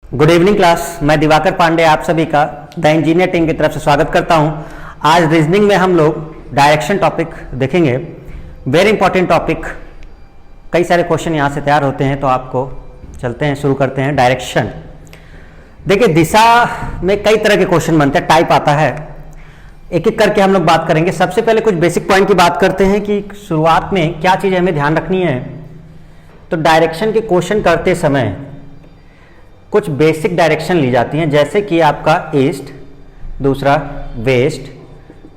Good evening class. मैं दिवाकर पांडे आप सभी का द इंजीनियर टीम की तरफ से स्वागत करता हूं। आज रीजनिंग में हम लोग डायरेक्शन टॉपिक देखेंगे। Very important topic. कई सारे क्वेश्चन यहां से तैयार होते हैं, तो आपको चलते हैं, शुरू करते हैं। डायरेक्शन देखिए, दिशा में कई तरह के क्वेश्चन बनते हैं, टाइप आता है। एक एक करके हम लोग बात करेंगे। सबसे पहले कुछ बेसिक पॉइंट की बात करते हैं कि शुरुआत में क्या चीज़ हमें ध्यान रखनी है। तो डायरेक्शन के क्वेश्चन करते समय कुछ बेसिक डायरेक्शन ली जाती हैं, जैसे कि आपका ईस्ट, दूसरा वेस्ट,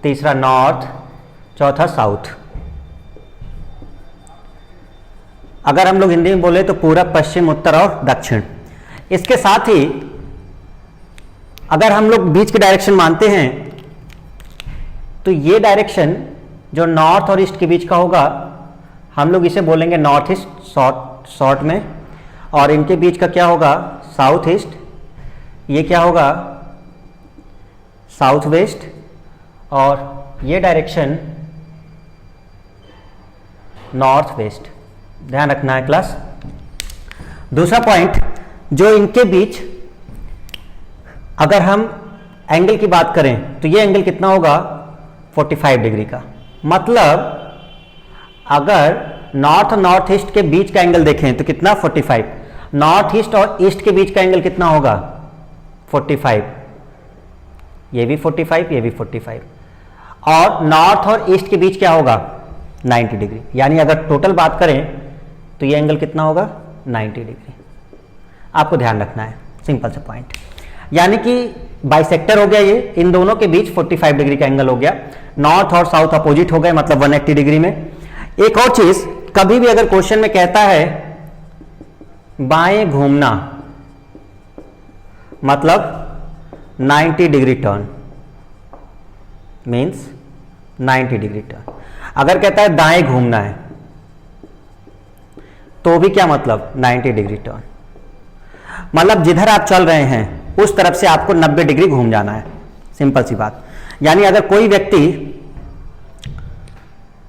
तीसरा नॉर्थ, चौथा साउथ। अगर हम लोग हिंदी में बोले तो पूरब, पश्चिम, उत्तर और दक्षिण। इसके साथ ही अगर हम लोग बीच के डायरेक्शन मानते हैं तो ये डायरेक्शन जो नॉर्थ और ईस्ट के बीच का होगा, हम लोग इसे बोलेंगे नॉर्थ ईस्ट शॉर्ट में, और इनके बीच का क्या होगा, साउथ ईस्ट। ये क्या होगा, साउथ वेस्ट, और ये डायरेक्शन नॉर्थ वेस्ट। ध्यान रखना है क्लास। दूसरा पॉइंट, जो इनके बीच अगर हम एंगल की बात करें तो ये एंगल कितना होगा, 45 डिग्री का। मतलब अगर नॉर्थ और नॉर्थ ईस्ट के बीच का एंगल देखें तो कितना, 45। नॉर्थ ईस्ट और ईस्ट के बीच का एंगल कितना होगा, 45। ये भी 45, ये भी 45। और नॉर्थ और ईस्ट के बीच क्या होगा, 90 डिग्री। यानी अगर टोटल बात करें तो ये एंगल कितना होगा, 90 डिग्री। आपको ध्यान रखना है, सिंपल सा पॉइंट। यानी कि बाइसेक्टर हो गया ये, इन दोनों के बीच 45 डिग्री का एंगल हो गया। नॉर्थ और साउथ अपोजिट हो गए, मतलब 180 डिग्री में। एक और चीज, कभी भी अगर क्वेश्चन में कहता है बाएं घूमना, मतलब 90 degree turn, means 90 degree turn. अगर कहता है दाएं घूमना है तो भी क्या मतलब, 90 डिग्री टर्न। मतलब जिधर आप चल रहे हैं उस तरफ से आपको 90 डिग्री घूम जाना है, सिंपल सी बात। यानी अगर कोई व्यक्ति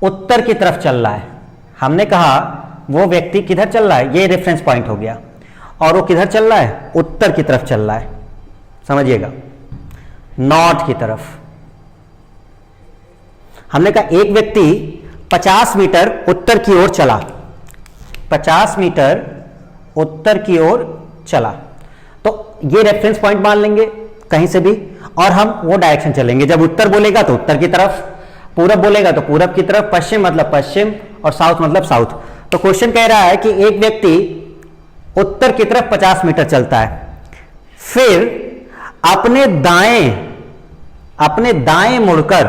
उत्तर की तरफ चल रहा है, हमने कहा वो व्यक्ति किधर चल रहा है, ये रेफरेंस पॉइंट हो गया, और वो किधर चल रहा है, उत्तर की तरफ चल रहा है। समझिएगा, नॉर्थ की तरफ। हमने कहा एक व्यक्ति 50 मीटर उत्तर की ओर चला, 50 मीटर उत्तर की ओर चला, तो ये रेफरेंस पॉइंट मान लेंगे कहीं से भी, और हम वो डायरेक्शन चलेंगे। जब उत्तर बोलेगा तो उत्तर की तरफ, पूरब बोलेगा तो पूरब की तरफ, पश्चिम मतलब पश्चिम, और साउथ मतलब साउथ। तो क्वेश्चन कह रहा है कि एक व्यक्ति उत्तर की तरफ 50 मीटर चलता है, फिर अपने दाएं मुड़कर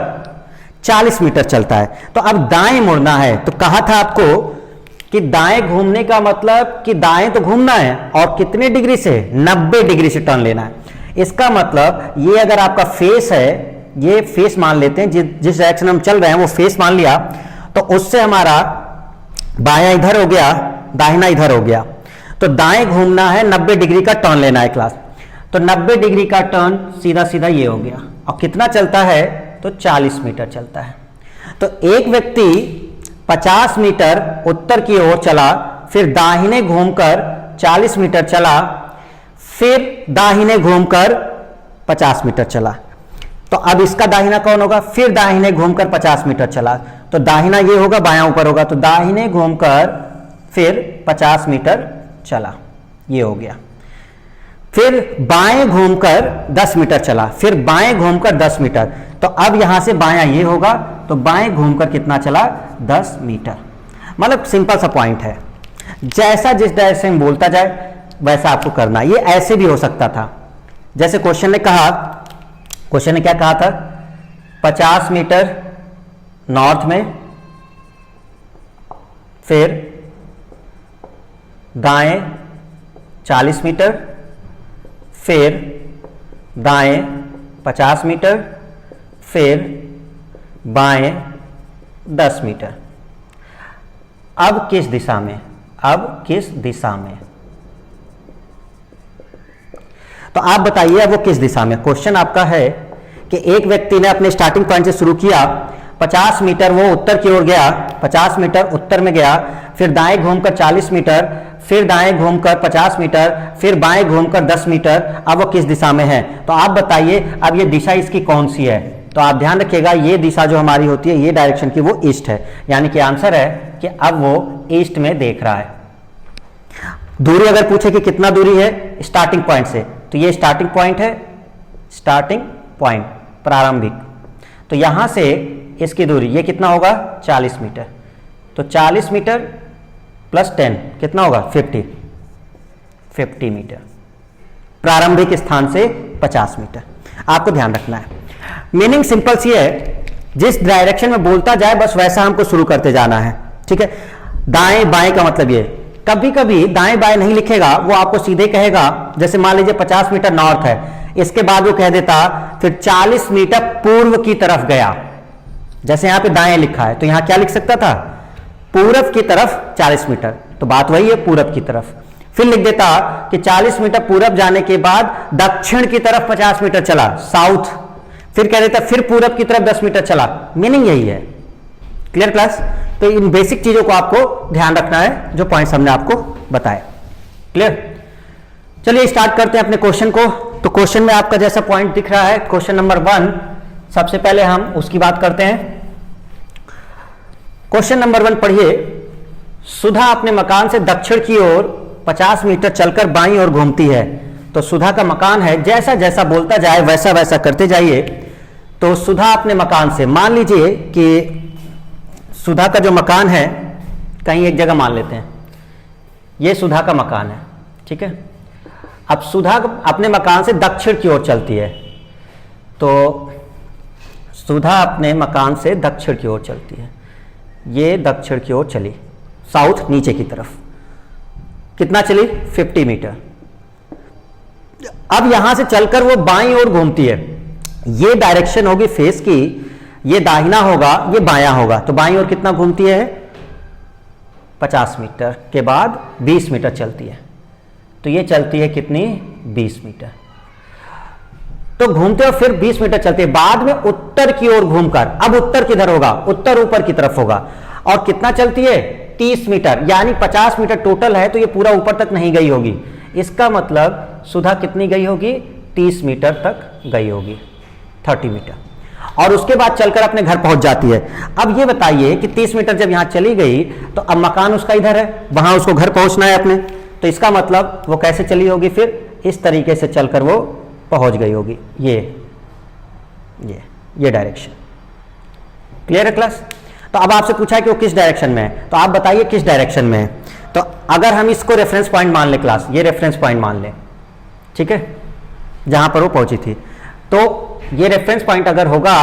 40 मीटर चलता है। तो अब दाएं मुड़ना है, तो कहा था आपको कि दाएं घूमने का मतलब कि दाएं तो घूमना है, और कितने डिग्री से, 90 डिग्री से टर्न लेना है। इसका मतलब ये अगर आपका फेस है, ये फेस मान लेते हैं, जिस डायरेक्शन हम चल रहे हैं वो फेस मान लिया, तो उससे हमारा बायां इधर हो गया, दाहिना इधर हो गया। तो दाएं घूमना है, 90 डिग्री का टर्न लेना है क्लास। तो 90 डिग्री का टर्न सीधा सीधा ये हो गया, और कितना चलता है, तो 40 मीटर चलता है। तो एक व्यक्ति 50 मीटर उत्तर की ओर चला, फिर दाहिने घूमकर 40 मीटर चला, फिर दाहिने घूमकर 50 मीटर चला। तो अब इसका दाहिना कौन होगा, फिर दाहिने घूमकर 50 मीटर चला, तो दाहिना ये होगा, बायां ऊपर होगा, तो दाहिने घूमकर फिर 50 मीटर चला, ये हो गया। फिर बाएं घूमकर 10 मीटर चला, फिर बाएं घूमकर 10 मीटर, तो अब यहां से बायां ये होगा, तो बाएं घूमकर कितना चला, 10 मीटर। मतलब सिंपल सा पॉइंट है, जैसा जिस डायरेक्शन में बोलता जाए वैसा आपको करना। ये ऐसे भी हो सकता था, जैसे क्वेश्चन ने कहा, क्वेश्चन ने क्या कहा था, 50 मीटर नॉर्थ में, फिर दाएं 40 मीटर, फिर दाएं 50 मीटर, फिर बाएं 10 मीटर। अब किस दिशा में, अब किस दिशा में, तो आप बताइए अब वो किस दिशा में। क्वेश्चन आपका है कि एक व्यक्ति ने अपने स्टार्टिंग पॉइंट से शुरू किया, 50 मीटर वो उत्तर की ओर गया, 50 मीटर उत्तर में गया, फिर दाएं घूमकर 40 मीटर, फिर दाएं घूमकर 50 मीटर, फिर बाएं घूमकर 10 मीटर। अब वो किस दिशा में है? तो आप बताइए अब ये दिशा इसकी कौन सी है? तो आप ध्यान रखिएगा ये दिशा जो हमारी होती है ये डायरेक्शन की वो ईस्ट है, यानी कि आंसर है कि अब वो ईस्ट में देख रहा है। दूरी अगर पूछे कि कितना दूरी है स्टार्टिंग पॉइंट से, तो ये स्टार्टिंग पॉइंट है, स्टार्टिंग पॉइंट प्रारंभिक, तो यहां से इसकी दूरी ये कितना होगा 40 मीटर। तो 40 मीटर प्लस 10 कितना होगा 50 मीटर। प्रारंभिक स्थान से 50 मीटर, आपको ध्यान रखना है। मीनिंग सिंपल सी है, जिस डायरेक्शन में बोलता जाए बस वैसा हमको शुरू करते जाना है, ठीक है। दाएं बाएं का मतलब ये, कभी कभी दाएं बाएं नहीं लिखेगा, वो आपको सीधे कहेगा, जैसे मान लीजिए 50 मीटर नॉर्थ है, इसके बाद वो कह देता फिर 40 मीटर पूर्व की तरफ गया, जैसे यहां पे दाएं लिखा है तो यहां क्या लिख सकता था पूरब की तरफ 40 मीटर, तो बात वही है पूरब की तरफ। फिर लिख देता कि 40 मीटर पूरब जाने के बाद दक्षिण की तरफ 50 मीटर चला, साउथ, फिर कह देता फिर पूरब की तरफ 10 मीटर चला। मीनिंग यही है। Clear class? तो इन बेसिक चीजों को आपको ध्यान रखना है जो पॉइंट्स हमने आपको बताए। क्लियर? चलिए स्टार्ट करते हैं अपने क्वेश्चन को। तो क्वेश्चन में आपका जैसा पॉइंट दिख रहा है क्वेश्चन नंबर 1, सबसे पहले हम उसकी बात करते हैं। क्वेश्चन नंबर 1 पढ़िए। सुधा अपने मकान से दक्षिण की ओर 50 मीटर चलकर बाईं ओर घूमती है। तो सुधा का मकान है, जैसा जैसा बोलता जाए वैसा वैसा करते जाइए। तो सुधा अपने मकान से, मान लीजिए कि सुधा का जो मकान है कहीं एक जगह मान लेते हैं, ये सुधा का मकान है, ठीक है। अब सुधा अपने मकान से दक्षिण की ओर चलती है, तो सुधा अपने मकान से दक्षिण की ओर चलती है, ये दक्षिण की ओर चली, साउथ नीचे की तरफ, कितना चली 50 मीटर। अब यहां से चलकर वो बाईं ओर घूमती है, ये डायरेक्शन होगी फेस की, ये दाहिना होगा ये बायां होगा, तो बाईं ओर कितना घूमती है 50 मीटर के बाद 20 मीटर चलती है, तो ये चलती है कितनी 20 मीटर। तो घूमते हुए फिर 20 मीटर चलती है, बाद में उत्तर की ओर घूमकर, अब उत्तर किधर होगा, उत्तर ऊपर की तरफ होगा, और कितना चलती है 30 मीटर, यानी 50 मीटर टोटल है, तो ये पूरा ऊपर तक नहीं गई होगी। इसका मतलब सुधा कितनी गई होगी 30 मीटर तक गई होगी, 30 मीटर, और उसके बाद चलकर अपने घर पहुंच जाती है। अब ये बताइए कि 30 मीटर जब यहां चली गई तो अब मकान उसका इधर है, वहां उसको घर पहुंचना है अपने, तो इसका मतलब वो कैसे चली होगी, फिर इस तरीके से चलकर वो पहुंच गई होगी, ये डायरेक्शन। क्लियर है क्लास? तो अब आपसे पूछा है कि वो किस डायरेक्शन में है, तो आप बताइए किस डायरेक्शन में है। तो अगर हम इसको रेफरेंस पॉइंट मान ले क्लास, ये रेफरेंस पॉइंट मान ले, ठीक है, जहां पर वो पहुंची थी, तो ये रेफरेंस पॉइंट अगर होगा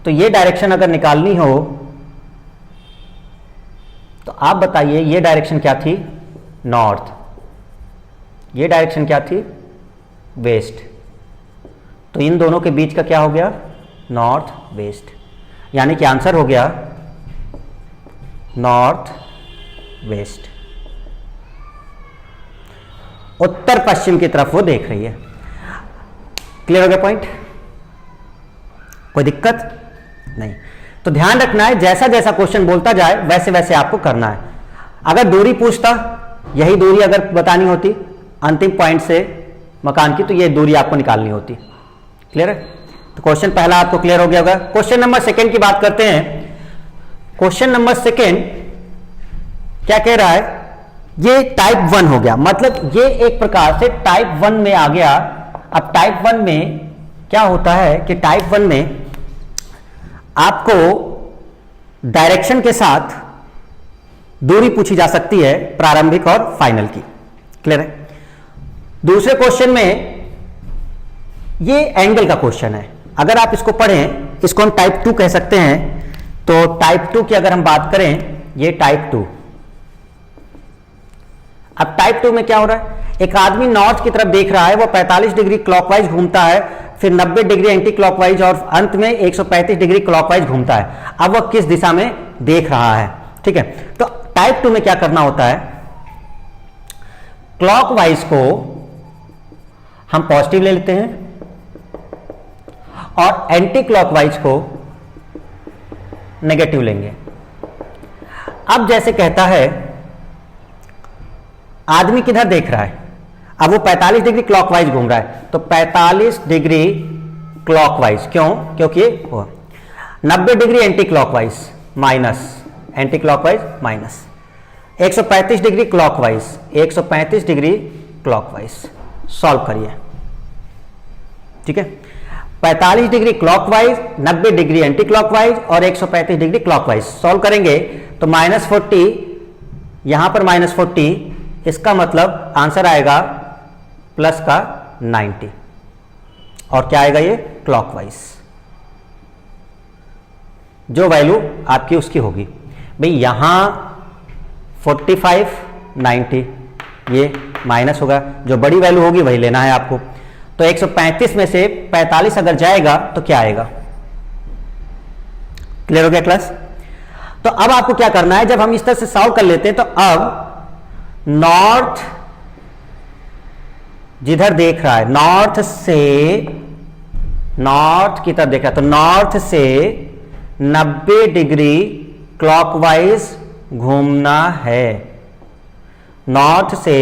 तो ये डायरेक्शन अगर निकालनी हो तो आप बताइए ये डायरेक्शन क्या थी नॉर्थ, ये डायरेक्शन क्या थी वेस्ट, तो इन दोनों के बीच का क्या हो गया नॉर्थ वेस्ट, यानी कि आंसर हो गया नॉर्थ वेस्ट। उत्तर पश्चिम की तरफ वो देख रही है। क्लियर हो गया पॉइंट? कोई दिक्कत नहीं? तो ध्यान रखना है जैसा जैसा क्वेश्चन बोलता जाए वैसे वैसे आपको करना है। अगर दूरी पूछता, यही दूरी अगर बतानी होती अंतिम पॉइंट से मकान की, तो ये दूरी आपको निकालनी होती। क्लियर है? तो क्वेश्चन पहला आपको क्लियर हो गया होगा। क्वेश्चन नंबर 2 की बात करते हैं। क्वेश्चन नंबर 2 क्या कह रहा है, ये टाइप 1 हो गया, मतलब ये एक प्रकार से टाइप 1 में आ गया। अब टाइप 1 में क्या होता है कि टाइप 1 में आपको डायरेक्शन के साथ दूरी पूछी जा सकती है, प्रारंभिक और फाइनल की। क्लियर है? दूसरे क्वेश्चन में ये एंगल का क्वेश्चन है, अगर आप इसको पढ़ें, इसको हम टाइप 2 कह सकते हैं। तो टाइप 2 की अगर हम बात करें, ये टाइप 2। अब टाइप 2 में क्या हो रहा है, एक आदमी नॉर्थ की तरफ देख रहा है, वो 45 डिग्री क्लॉकवाइज घूमता है, फिर 90 डिग्री एंटी क्लॉकवाइज और अंत में 135 डिग्री क्लॉकवाइज घूमता है। अब वह किस दिशा में देख रहा है, ठीक है। तो टाइप 2 में क्या करना होता है, क्लॉकवाइज को हम पॉजिटिव ले लेते हैं और एंटी क्लॉकवाइज को नेगेटिव लेंगे। अब जैसे कहता है आदमी किधर देख रहा है, अब वो 45 डिग्री क्लॉकवाइज घूम रहा है, तो 45 डिग्री क्लॉकवाइज, क्यों? क्योंकि 90 degree anti clockwise minus, anti clockwise minus, 135 degree clockwise, 135 degree clockwise. Solve करिए, ठीक है। 45 degree clockwise, 90 degree anti clockwise और 135 डिग्री क्लॉकवाइज सॉल्व करेंगे तो -40, यहां पर -40, इसका मतलब आंसर आएगा प्लस का 90, और क्या आएगा ये? क्लॉकवाइज। जो वैल्यू आपकी उसकी होगी भाई, यहां 45, 90, ये माइनस होगा, जो बड़ी वैल्यू होगी वही लेना है आपको। तो 135 में से 45 अगर जाएगा तो क्या आएगा? क्लियर हो गया क्लास? तो अब आपको क्या करना है, जब हम इस तरह से सॉल्व कर लेते हैं तो अब नॉर्थ जिधर देख रहा है, नॉर्थ से, नॉर्थ की तरफ देख रहा है, तो नॉर्थ से 90 डिग्री क्लॉकवाइज घूमना है, नॉर्थ से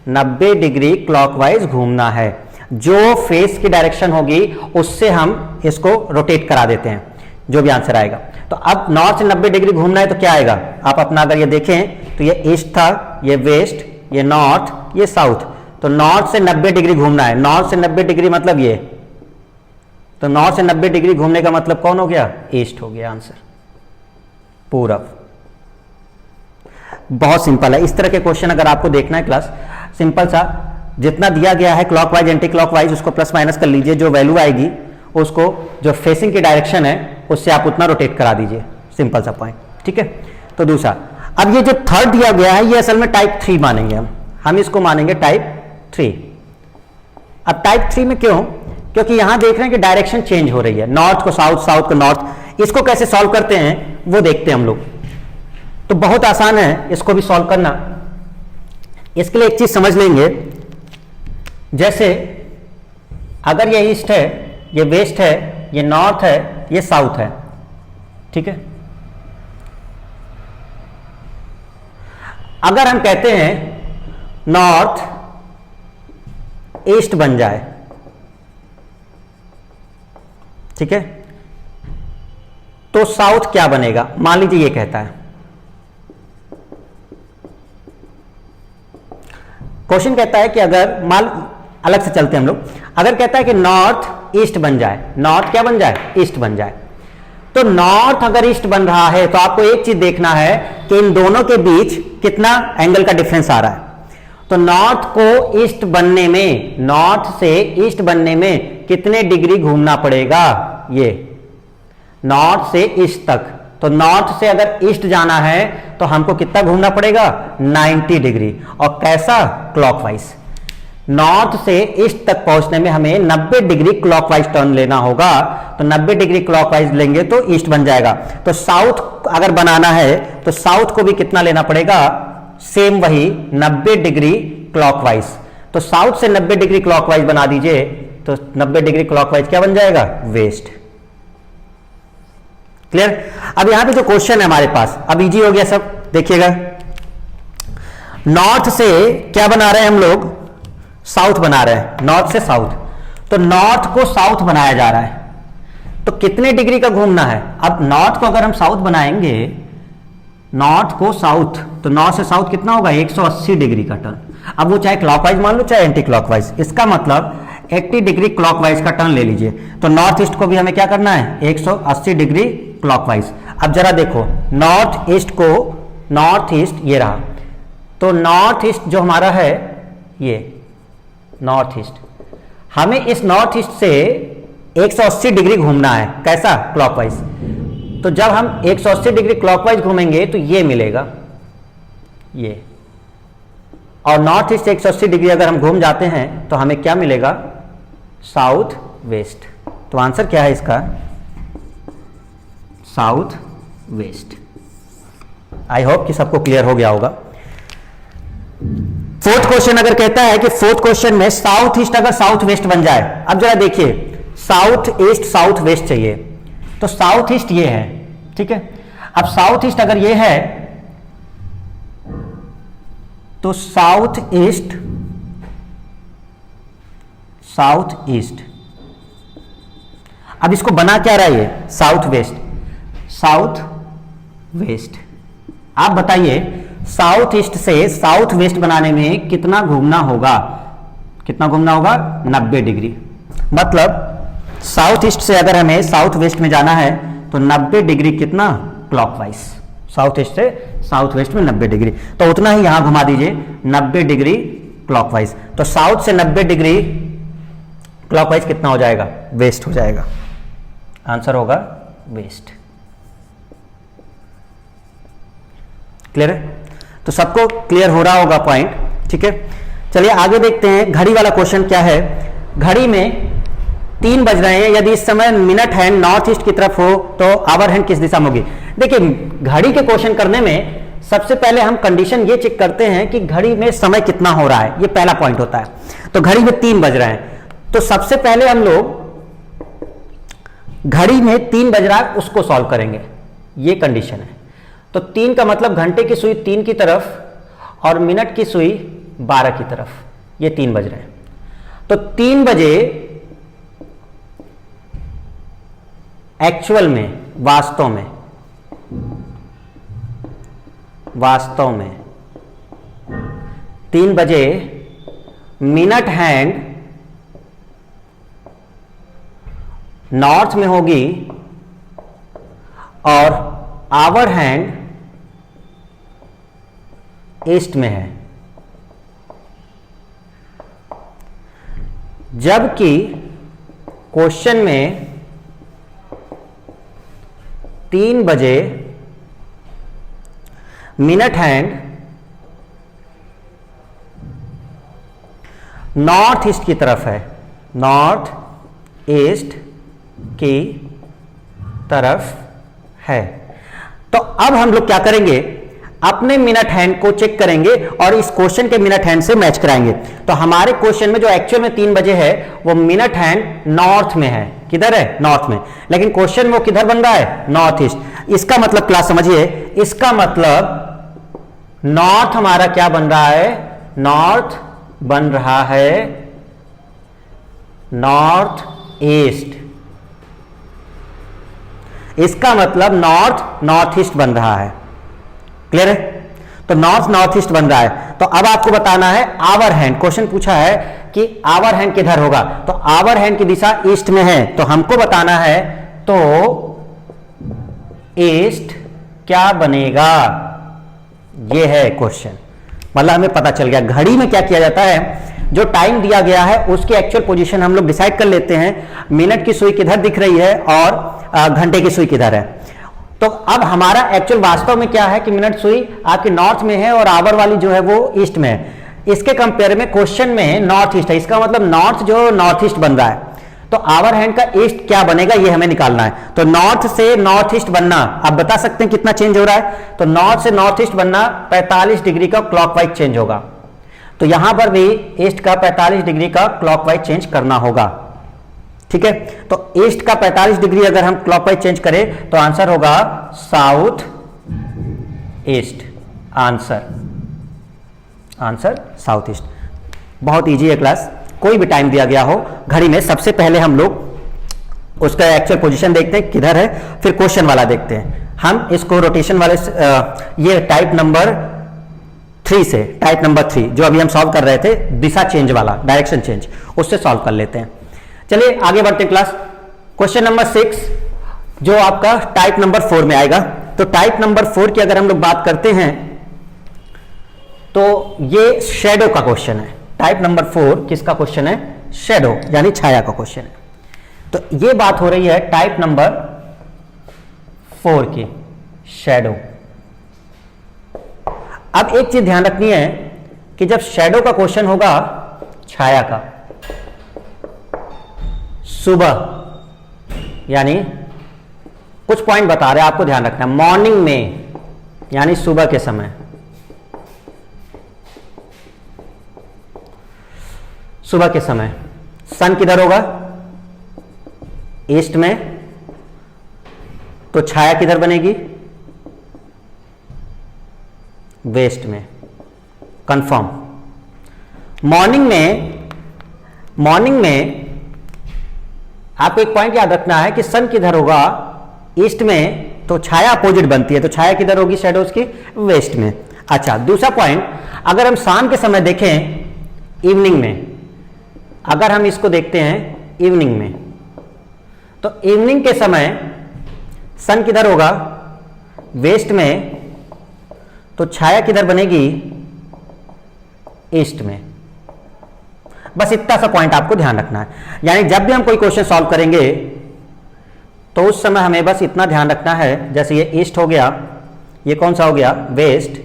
90 डिग्री क्लॉकवाइज घूमना है। जो फेस की डायरेक्शन होगी उससे हम इसको रोटेट करा देते हैं, जो भी आंसर आएगा। तो अब नॉर्थ से 90 डिग्री घूमना है तो क्या आएगा? आप अपना अगर ये देखें तो ये ईस्ट था, ये वेस्ट, ये नॉर्थ, ये साउथ, तो नॉर्थ से 90 डिग्री घूमना है। नॉर्थ से 90 डिग्री मतलब ये, तो नॉर्थ से 90 डिग्री घूमने का मतलब कौन हो गया? ईस्ट हो गया आंसर, पूरब। बहुत सिंपल है। इस तरह के क्वेश्चन अगर आपको देखना है क्लास, सिंपल सा, जितना दिया गया है क्लॉकवाइज एंटी क्लॉकवाइज उसको प्लस माइनस कर लीजिए, जो वैल्यू आएगी उसको, जो फेसिंग की डायरेक्शन है उससे आप उतना रोटेट करा दीजिए, सिंपल सा पॉइंट, ठीक है। तो दूसरा, अब ये जो थर्ड दिया गया है ये असल में टाइप 3 मानेंगे हम इसको मानेंगे टाइप 3। अब टाइप 3 में क्यों? क्योंकि यहां देख रहे हैं कि डायरेक्शन चेंज हो रही है, नॉर्थ को साउथ, साउथ को नॉर्थ। इसको कैसे सॉल्व करते हैं वो देखते हैं हम लोग। तो बहुत आसान है इसको भी सॉल्व करना। इसके लिए एक चीज समझ लेंगे, जैसे अगर ये ईस्ट है, ये वेस्ट है, ये नॉर्थ है, ये साउथ है, ठीक है। अगर हम कहते हैं नॉर्थ ईस्ट बन जाए, ठीक है, तो साउथ क्या बनेगा? मान लीजिए ये कहता है, क्वेश्चन कहता है कि अगर मान, अलग से चलते हैं हम लोग, अगर कहता है कि नॉर्थ ईस्ट बन जाए, नॉर्थ क्या बन जाए? ईस्ट बन जाए। तो नॉर्थ अगर ईस्ट बन रहा है तो आपको एक चीज देखना है कि इन दोनों के बीच कितना एंगल का डिफरेंस आ रहा है। तो नॉर्थ को ईस्ट बनने में, नॉर्थ से ईस्ट बनने में कितने डिग्री घूमना पड़ेगा? ये नॉर्थ से ईस्ट तक, तो नॉर्थ से अगर ईस्ट जाना है तो हमको कितना घूमना पड़ेगा? 90 डिग्री। और कैसा? क्लॉकवाइज। नॉर्थ से ईस्ट तक पहुंचने में हमें 90 डिग्री क्लॉकवाइज टर्न लेना होगा। तो 90 डिग्री क्लॉकवाइज लेंगे तो ईस्ट बन जाएगा। तो साउथ अगर बनाना है तो साउथ को भी कितना लेना पड़ेगा? सेम वही 90 डिग्री क्लॉकवाइज। तो साउथ से 90 डिग्री क्लॉकवाइज बना दीजिए, तो 90 डिग्री क्लॉकवाइज क्या बन जाएगा? वेस्ट। क्लियर? अब यहां पे जो क्वेश्चन है हमारे पास, अब इजी हो गया सब, देखिएगा। नॉर्थ से क्या बना रहे हैं हम लोग? साउथ बना रहे हैं, नॉर्थ से साउथ। तो नॉर्थ को साउथ बनाया जा रहा है, तो कितने डिग्री का घूमना है? अब नॉर्थ को अगर हम साउथ बनाएंगे, नॉर्थ को साउथ, तो नॉर्थ से साउथ कितना होगा? 180 डिग्री का टर्न। अब वो चाहे क्लॉकवाइज मान लो चाहे एंटी क्लॉकवाइज, इसका मतलब 80 डिग्री क्लॉकवाइज का टर्न ले लीजिए। तो नॉर्थ ईस्ट को भी हमें क्या करना है? 180 डिग्री क्लॉकवाइज। अब जरा देखो, नॉर्थ ईस्ट को, नॉर्थ ईस्ट ये रहा, तो नॉर्थ ईस्ट जो हमारा है ये नॉर्थ ईस्ट, हमें इस नॉर्थ ईस्ट से 180 डिग्री घूमना है। कैसा? क्लॉकवाइज। तो जब हम 180 डिग्री क्लॉकवाइज घूमेंगे तो ये मिलेगा, ये, और नॉर्थ ईस्ट से 180 डिग्री अगर हम घूम जाते हैं तो हमें क्या मिलेगा? South west. तो आंसर क्या है इसका? South west. आई होप कि सबको क्लियर हो गया होगा। फोर्थ क्वेश्चन अगर कहता है कि फोर्थ क्वेश्चन में साउथ ईस्ट अगर साउथ वेस्ट बन जाए, अब जरा देखिए, साउथ ईस्ट साउथ वेस्ट चाहिए, तो साउथ ईस्ट ये है, ठीक है। अब साउथ ईस्ट अगर ये है तो साउथ ईस्ट, साउथ ईस्ट, अब इसको बना क्या रहा है ये, साउथ वेस्ट, साउथ वेस्ट। आप बताइए साउथ ईस्ट से साउथ वेस्ट बनाने में कितना घूमना होगा, कितना घूमना होगा, 90 डिग्री। मतलब साउथ ईस्ट से अगर हमें साउथ वेस्ट में जाना है तो 90 डिग्री कितना, क्लॉकवाइज। साउथ ईस्ट से साउथ वेस्ट में 90 डिग्री, तो उतना ही यहां घुमा दीजिए, 90 डिग्री क्लॉकवाइज। तो साउथ से 90 डिग्री क्लॉकवाइज कितना हो जाएगा, वेस्ट हो जाएगा। आंसर होगा वेस्ट। क्लियर है? तो सबको क्लियर हो रहा होगा पॉइंट, ठीक है। चलिए आगे देखते हैं, घड़ी वाला क्वेश्चन क्या है। घड़ी में 3 बज रहे हैं, यदि इस समय मिनट हैंड नॉर्थ ईस्ट की तरफ हो तो आवर हैंड किस दिशा में होगी। देखिए घड़ी के क्वेश्चन करने में सबसे पहले हम कंडीशन ये चेक करते हैं कि घड़ी में समय कितना हो रहा है, ये पहला पॉइंट होता है। तो घड़ी में 3 बज रहे हैं, तो सबसे पहले हम लोग घड़ी में 3 बज रहा है उसको सॉल्व करेंगे, ये कंडीशन है। तो 3 का मतलब घंटे की सुई 3 की तरफ और मिनट की सुई 12 की तरफ, ये 3 बज रहे हैं। तो 3 बजे एक्चुअल में, वास्तव में 3 बजे मिनट हैंड नॉर्थ में होगी और आवर हैंड ईस्ट में है, जबकि क्वेश्चन में 3 बजे मिनट हैंड नॉर्थ ईस्ट की तरफ है, नॉर्थ ईस्ट की तरफ है। तो अब हम लोग क्या करेंगे, अपने मिनट हैंड को चेक करेंगे और इस क्वेश्चन के मिनट हैंड से मैच कराएंगे। तो हमारे क्वेश्चन में जो एक्चुअल में 3 बजे है वो मिनट हैंड नॉर्थ में है, किधर है, नॉर्थ में, लेकिन क्वेश्चन में वो किधर बन रहा है, नॉर्थ ईस्ट। इसका मतलब क्लास समझिए, इसका मतलब नॉर्थ हमारा क्या बन रहा है, नॉर्थ बन रहा है नॉर्थ ईस्ट। इसका मतलब नॉर्थ नॉर्थ ईस्ट बन रहा है। क्लियर है? तो नॉर्थ नॉर्थ ईस्ट बन रहा है। तो अब आपको बताना है आवर हैंड, क्वेश्चन पूछा है कि आवर हैंड किधर होगा, तो आवर हैंड की दिशा ईस्ट में है, तो हमको बताना है तो ईस्ट क्या बनेगा, ये है क्वेश्चन। मतलब हमें पता चल गया घड़ी में क्या किया जाता है, जो टाइम दिया गया है उसकी एक्चुअल पोजीशन हम लोग डिसाइड कर लेते हैं, मिनट की सुई किधर दिख रही है और घंटे की सुई किधर है। तो अब हमारा एक्चुअल वास्तव में क्या है कि मिनट सुई आपकी नॉर्थ में है और आवर वाली जो है वो ईस्ट में है। इसके कंपेयर में क्वेश्चन में नॉर्थ ईस्ट है, इसका मतलब नॉर्थ जो नॉर्थ ईस्ट बन रहा है, तो आवर हैंड का ईस्ट क्या बनेगा ये हमें निकालना है। तो नॉर्थ से नॉर्थ ईस्ट बनना, आप बता सकते हैं कितना चेंज हो रहा है, तो नॉर्थ से नॉर्थ ईस्ट बनना 45 डिग्री का क्लॉकवाइज चेंज होगा। तो यहां पर भी ईस्ट का 45 डिग्री का क्लॉकवाइज चेंज करना होगा, ठीक है। तो ईस्ट का 45 डिग्री अगर हम क्लॉकवाइज चेंज करें तो आंसर होगा south east. Answer south east. बहुत इजी है क्लास, कोई भी टाइम दिया गया हो घड़ी में, सबसे पहले हम लोग उसका एक्चुअल पोजीशन देखते हैं किधर है, फिर क्वेश्चन वाला देखते हैं। हम इसको रोटेशन वाले ये टाइप नंबर 3 से, टाइप नंबर 3 जो अभी हम सॉल्व कर रहे थे, दिशा चेंज वाला, डायरेक्शन चेंज, उससे सॉल्व कर लेते हैं। चलिए आगे बढ़ते हैं क्लास। क्वेश्चन नंबर 6 जो आपका टाइप नंबर 4 में आएगा। तो टाइप नंबर 4 की अगर हम लोग बात करते हैं तो ये शैडो का क्वेश्चन है। टाइप नंबर 4 किसका क्वेश्चन है, शैडो यानी छाया का क्वेश्चन है। तो ये बात हो रही है टाइप नंबर 4 की, शैडो। अब एक चीज ध्यान रखनी है कि जब शैडो का क्वेश्चन होगा, छाया का, सुबह यानी कुछ पॉइंट बता रहे हैं आपको ध्यान रखना है, मॉर्निंग में यानी सुबह के समय, सुबह के समय सन किधर होगा, ईस्ट में, तो छाया किधर बनेगी? वेस्ट में। कंफर्म। मॉर्निंग में आपको एक पॉइंट याद रखना है कि सन किधर होगा? ईस्ट में, तो छाया अपोजिट बनती है, तो छाया किधर होगी शैडोज की? वेस्ट में। अच्छा, दूसरा पॉइंट, अगर हम शाम के समय देखें, इवनिंग में, अगर हम इसको देखते हैं इवनिंग में, तो इवनिंग के समय सन किधर होगा? वेस्ट में, तो छाया किधर बनेगी? ईस्ट में। बस इतना सा पॉइंट आपको ध्यान रखना है। यानी जब भी हम कोई क्वेश्चन सॉल्व करेंगे तो उस समय हमें बस इतना ध्यान रखना है, जैसे ये ईस्ट हो गया, ये कौन सा हो गया? वेस्ट,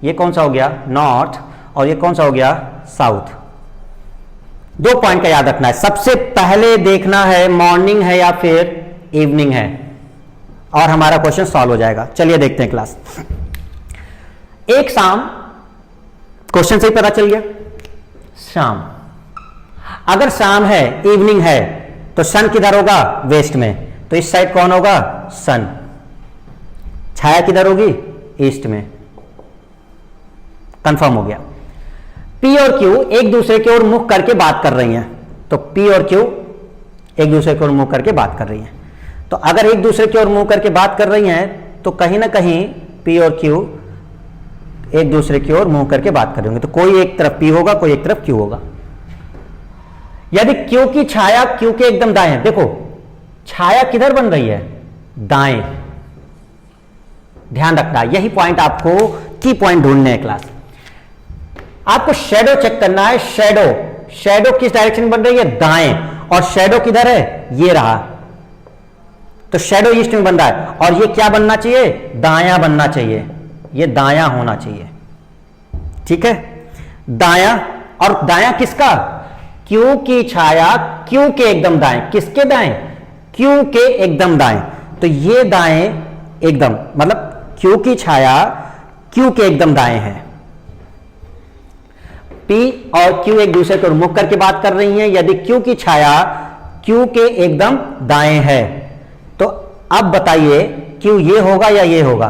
ये कौन सा हो गया? नॉर्थ, और ये कौन सा हो गया? साउथ। दो पॉइंट का याद रखना है। सबसे पहले देखना है मॉर्निंग है या फिर इवनिंग है, और हमारा क्वेश्चन सॉल्व हो जाएगा। चलिए देखते हैं क्लास। एक शाम, क्वेश्चन से ही पता चल गया, शाम। अगर शाम है, इवनिंग है, तो सन किधर होगा? वेस्ट में, तो इस साइड कौन होगा? सन। छाया किधर होगी? ईस्ट में। कंफर्म हो गया। P और Q एक दूसरे की ओर मुख करके बात कर रही हैं, तो P और Q एक दूसरे की ओर मुंह करके बात कर रही हैं। तो अगर एक दूसरे की ओर मुंह करके बात कर रही हैं, तो कहीं ना कहीं P और Q एक दूसरे की ओर मुंह करके बात कर रहे होंगे, तो कोई एक तरफ P होगा, कोई एक तरफ Q होगा। यदि Q की छाया Q के एकदम दाएं है, देखो छाया किधर बन रही है? दाएं। ध्यान रखना, यही पॉइंट आपको की पॉइंट ढूंढने हैं क्लास। आपको शैडो चेक करना है। शैडो किस डायरेक्शन बन रही है? दाएं। और शैडो किधर है? ये रहा, तो शैडो ईस्ट में बन रहा है, और ये क्या बनना चाहिए? दायां बनना चाहिए, ये दायां होना चाहिए। ठीक है, दायां। और दायां किसका? Q की छाया Q के एकदम दाएं। किसके दाएं? Q के एकदम दाएं। तो ये दाएं एकदम, मतलब Q की छाया Q के एकदम दाएं है। P और Q एक दूसरे को मुख करके बात कर रही हैं। यदि Q की छाया Q के एकदम दाएं है, तो अब बताइए Q ये होगा या ये होगा?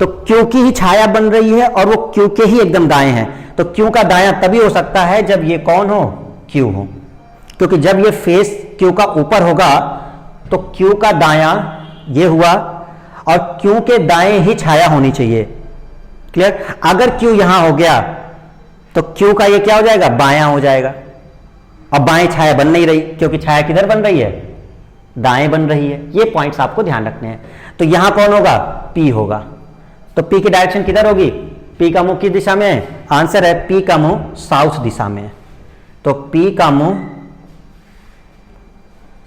तो Q की ही छाया बन रही है और वो Q के ही एकदम दाएं है, तो Q का दायां तभी हो सकता है जब ये कौन हो? Q हो। क्योंकि जब ये फेस Q का ऊपर होगा तो Q का दायां ये हुआ, और Q के दाएं ही छाया होनी चाहिए। क्लियर? अगर Q यहां हो गया तो Q का ये क्या हो जाएगा? बायां हो जाएगा। और बाएं छाया बन नहीं रही, क्योंकि छाया किधर बन रही है? दाएं बन रही है। ये पॉइंट्स आपको ध्यान रखने हैं। तो यहां कौन होगा? P होगा। तो P की डायरेक्शन किधर होगी? P का मुंह किस दिशा में है? आंसर है P का मुंह साउथ दिशा में है। तो P का मुंह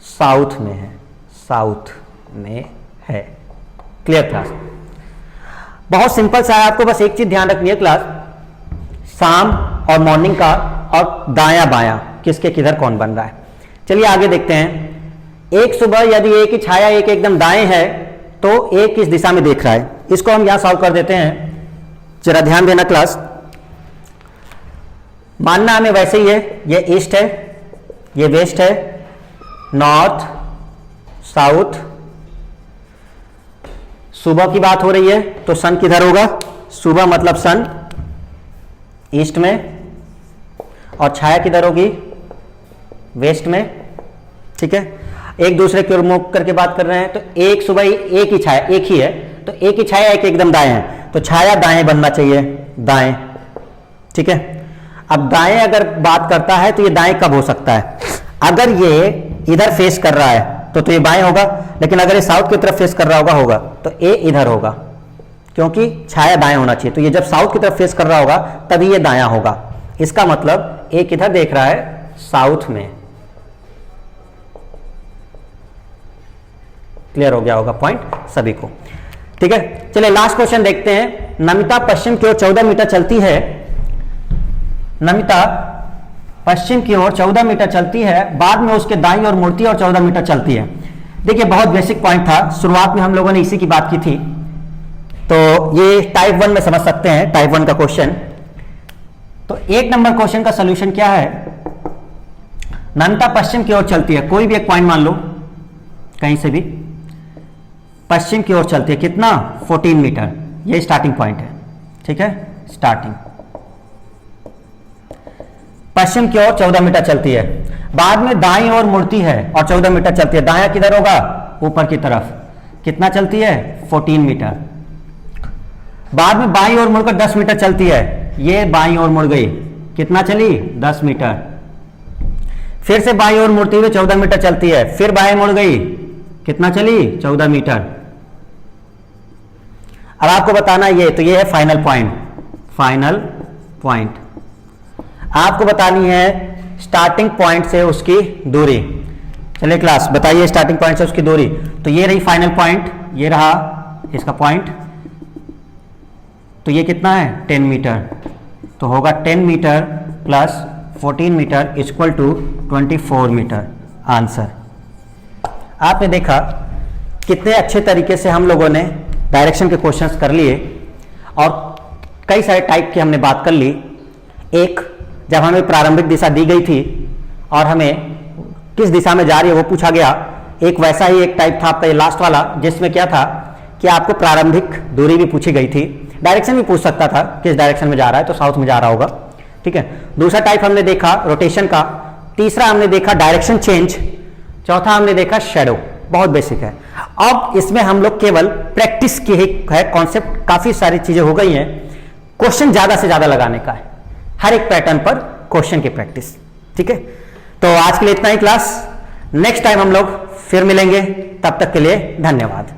साउथ में है, साउथ में है। Clear class? बहुत सिंपल सा है, आपको बस एक चीज ध्यान रखनी है क्लास, शाम और मॉर्निंग का, और दायां बायां किसके किधर कौन बन रहा है। चलिए आगे देखते हैं। एक सुबह यदि एक ही छाया एक एकदम दाएं है, तो एक किस दिशा में देख रहा है? इसको हम यहां सॉल्व कर देते हैं। जरा ध्यान देना क्लास। मानना हमें वैसे ही है, ये ईस्ट है, ये वेस्ट है, नॉर्थ, साउथ। सुबह की बात हो रही है, तो सन किधर होगा? सुबह मतलब सन ईस्ट में, और छाया किधर होगी? वेस्ट में। ठीक है, एक दूसरे की ओर मुख करके बात कर रहे हैं, तो एक सुबह एक ही छाया, एक ही है, तो एक ही छाया एक एकदम दाएं है, तो छाया दाएं बनना चाहिए, दाएं। ठीक है, अब दाएं अगर बात करता है तो ये दाएं कब हो सकता है? अगर ये इधर फेस कर रहा है तो ये बाएं होगा, लेकिन अगर ये साउथ की तरफ फेस कर रहा होगा तो ए इधर होगा, क्योंकि छाया दाएं होना चाहिए। तो ये जब साउथ की तरफ फेस कर रहा होगा तभी ये दायां होगा। इसका मतलब ए किधर देख रहा है? साउथ में। क्लियर हो गया होगा पॉइंट सभी को? ठीक है, चलिए लास्ट क्वेश्चन देखते हैं। नमिता पश्चिम की ओर 14 मीटर चलती है। नमिता पश्चिम की ओर 14 मीटर चलती है, बाद में उसके दाईं ओर मुड़ती है और 14 मीटर चलती है। देखिए बहुत बेसिक पॉइंट था, शुरुआत में हम लोगों ने इसी की बात की थी, तो ये टाइप 1 में समझ सकते हैं, टाइप 1 का क्वेश्चन। तो 1 नंबर क्वेश्चन का सोल्यूशन क्या है? नमिता पश्चिम की ओर चलती है, कोई भी एक पॉइंट मान लो कहीं से भी, पश्चिम की ओर चलती है, कितना 14 मीटर, ये स्टार्टिंग पॉइंट है, ठीक है, स्टार्टिंग पश्चिम की ओर 14 मीटर चलती है, बाद में दाईं ओर मुड़ती है और 14 मीटर चलती है, दायां किधर होगा, ऊपर की तरफ, कितना चलती है 14 मीटर, बाद में बाईं ओर मुड़कर 10 मीटर चलती है, ये बाईं ओर मुड़ गई, कितना चली 10 मीटर, फिर से बाईं ओर मुड़ती हुई 14 मीटर चलती है, फिर बाएं मुड़ गई, कितना चली 14 मीटर। अब आपको बताना ये, तो ये है फाइनल पॉइंट, फाइनल पॉइंट आपको बतानी है स्टार्टिंग पॉइंट से उसकी दूरी। चलिए क्लास बताइए स्टार्टिंग पॉइंट से उसकी दूरी, तो ये रही फाइनल पॉइंट, ये रहा इसका पॉइंट, तो ये कितना है 10 मीटर, तो होगा 10 metre plus 14 metre equal to 24 metre answer. आपने देखा कितने अच्छे तरीके से हम लोगों ने डायरेक्शन के क्वेश्चंस कर लिए और कई सारे टाइप की हमने बात कर ली। एक जब हमें प्रारंभिक दिशा दी गई थी और हमें किस दिशा में जा रही है वो पूछा गया, एक वैसा ही एक टाइप था आपका ये लास्ट वाला, जिसमें क्या था कि आपको प्रारंभिक दूरी भी पूछी गई थी, डायरेक्शन भी पूछ सकता था किस डायरेक्शन में जा रहा है, तो साउथ में जा रहा होगा, ठीक है। दूसरा टाइप हमने देखा रोटेशन का, तीसरा हमने देखा डायरेक्शन चेंज, चौथा हमने देखा शैडो, बहुत बेसिक है। अब इसमें हम लोग केवल प्रैक्टिस की ही है कॉन्सेप्ट, काफी सारी चीजें हो गई हैं, क्वेश्चन ज्यादा से ज्यादा लगाने का है, हर एक पैटर्न पर क्वेश्चन की प्रैक्टिस, ठीक है। तो आज के लिए इतना ही क्लास, नेक्स्ट टाइम हम लोग फिर मिलेंगे, तब तक के लिए धन्यवाद।